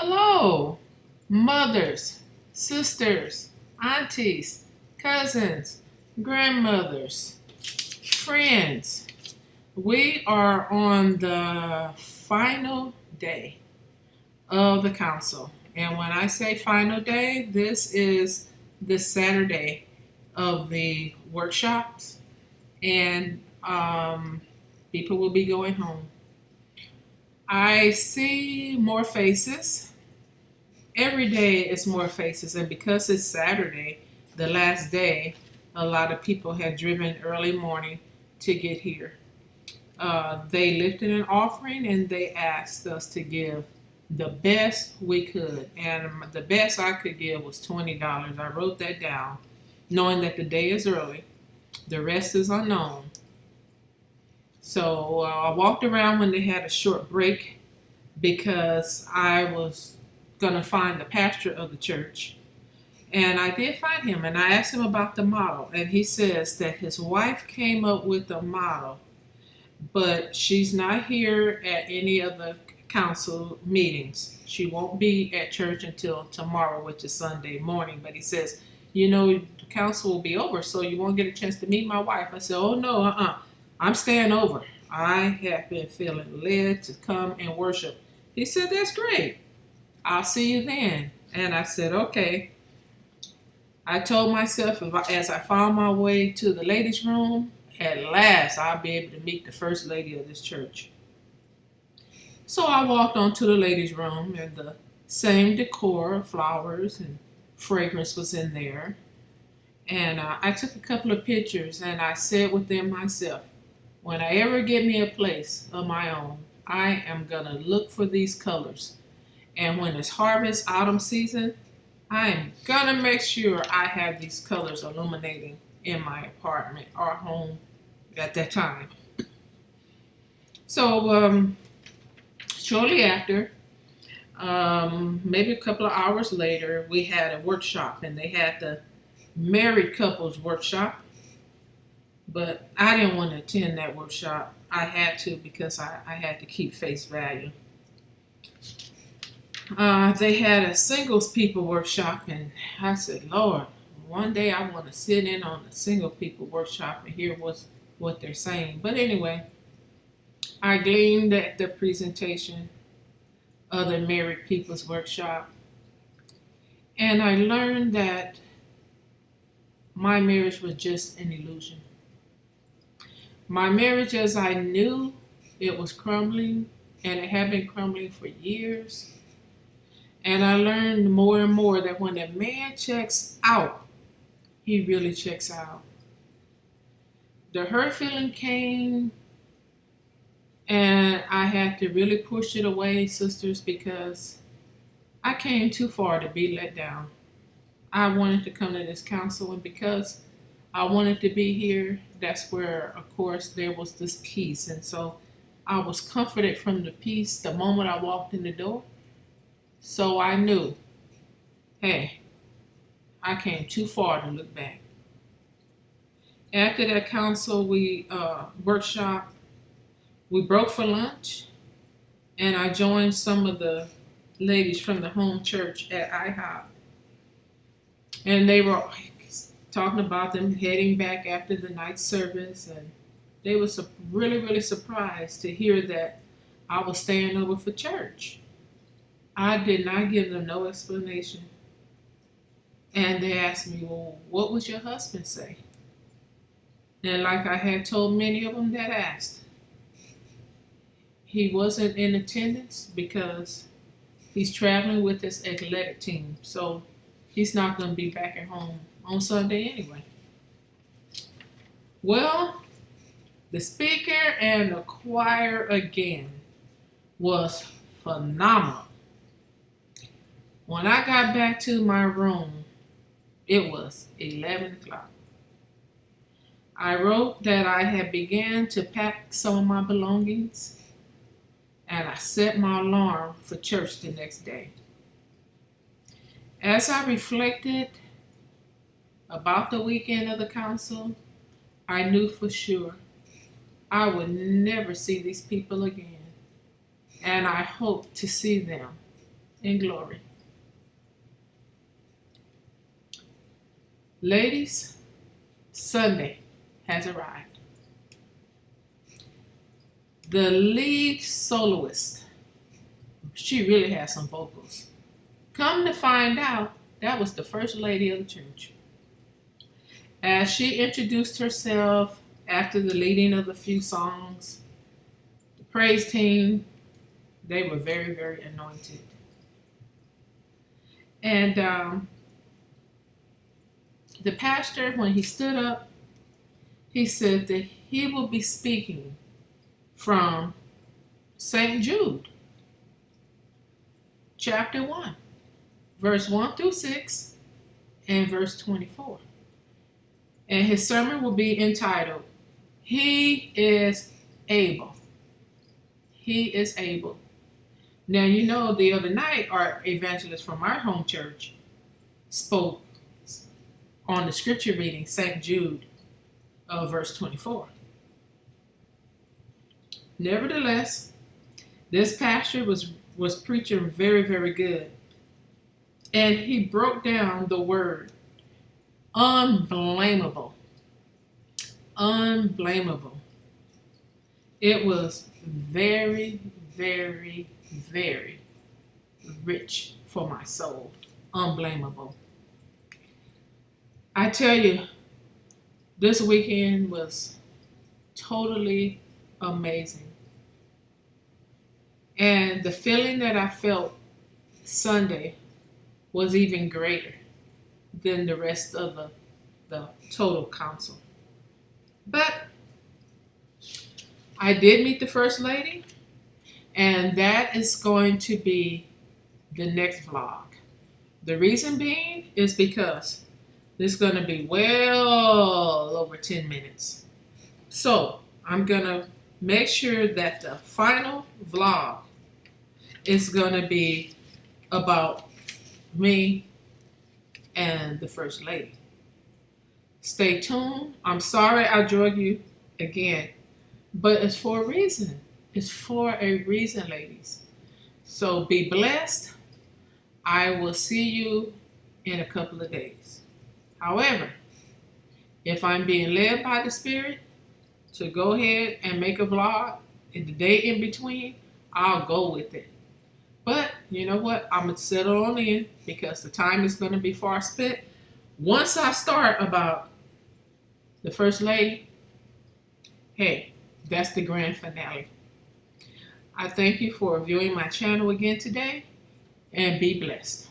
Hello, mothers, sisters, aunties, cousins, grandmothers, friends. We are on the final day of the council. And when I say final day, this is the Saturday of the workshops, and people will be going home. I see more faces. Every day is more faces, and because it's Saturday, the last day, a lot of people had driven early morning to get here. They lifted an offering and they asked us to give the best we could, and the best I could give was $20. I wrote that down, knowing that the day is early. The rest is unknown. So I walked around when they had a short break because I was going to find the pastor of the church. And I did find him, and I asked him about the model. And he says that his wife came up with the model, but she's not here at any of the council meetings. She won't be at church until tomorrow, which is Sunday morning. But he says, the council will be over, so you won't get a chance to meet my wife. I said, oh no, I'm staying over. I have been feeling led to come and worship. He said, that's great. I'll see you then. And I said, okay. I told myself as I found my way to the ladies' room, at last I'll be able to meet the first lady of this church. So I walked onto the ladies' room, and the same decor, flowers and fragrance was in there. And I took a couple of pictures, and I said within myself, when I ever get me a place of my own, I am going to look for these colors. And when it's harvest autumn season, I am going to make sure I have these colors illuminating in my apartment or home at that time. So shortly after, maybe a couple of hours later, we had a workshop, and they had the married couples workshop. But I didn't want to attend that workshop. I had to because I had to keep face value. They had a singles people workshop, and I said, Lord, one day I want to sit in on the single people workshop and hear what they're saying. But anyway, I gleaned at the presentation of the married people's workshop, and I learned that my marriage was just an illusion. My marriage, as I knew, it was crumbling, and it had been crumbling for years. And I learned more and more that when a man checks out, he really checks out. The hurt feeling came, and I had to really push it away, sisters, because I came too far to be let down. I wanted to come to this council, and because I wanted to be here, that's where, of course, there was this peace. And so I was comforted from the peace the moment I walked in the door. So I knew, hey, I came too far to look back. After that council, we workshop, we broke for lunch, and I joined some of the ladies from the home church at IHOP. And they were talking about them heading back after the night service, and they were really, really surprised to hear that I was staying over for church. I did not give them no explanation. And they asked me, well, what would your husband say? And like I had told many of them that asked, he wasn't in attendance because he's traveling with his athletic team. So he's not going to be back at home on Sunday anyway. Well, the speaker and the choir again was phenomenal. When I got back to my room, it was 11 o'clock. I wrote that I had began to pack some of my belongings, and I set my alarm for church the next day. As I reflected about the weekend of the council, I knew for sure I would never see these people again, and I hoped to see them in glory. Ladies, Sunday has arrived. The lead soloist, she really has some vocals. Come to find out, that was the first lady of the church. As she introduced herself after the leading of the few songs, the praise team, they were very, very anointed. And the pastor, when he stood up, he said that he will be speaking from St. Jude, chapter 1, verse 1 through 6, and verse 24. And his sermon will be entitled, He is Able. He is able. Now, you know, the other night, our evangelist from our home church spoke on the scripture reading, St. Jude, verse 24. Nevertheless, this pastor was preaching very, very good. And he broke down the word unblameable. Unblameable. It was very, very, very rich for my soul. Unblameable. I tell you, this weekend was totally amazing. And the feeling that I felt Sunday was even greater than the rest of the total council. But I did meet the First Lady, and that is going to be the next vlog. The reason being is because this is going to be well over 10 minutes. So I'm going to make sure that the final vlog is going to be about me and the First Lady. Stay tuned. I'm sorry I drug you again, but it's for a reason. It's for a reason, ladies. So be blessed. I will see you in a couple of days. However, if I'm being led by the Spirit to go ahead and make a vlog in the day in between, I'll go with it. But you know what? I'm going to settle on in because the time is going to be far spent. Once I start about the First Lady, hey, that's the grand finale. I thank you for viewing my channel again today, and be blessed.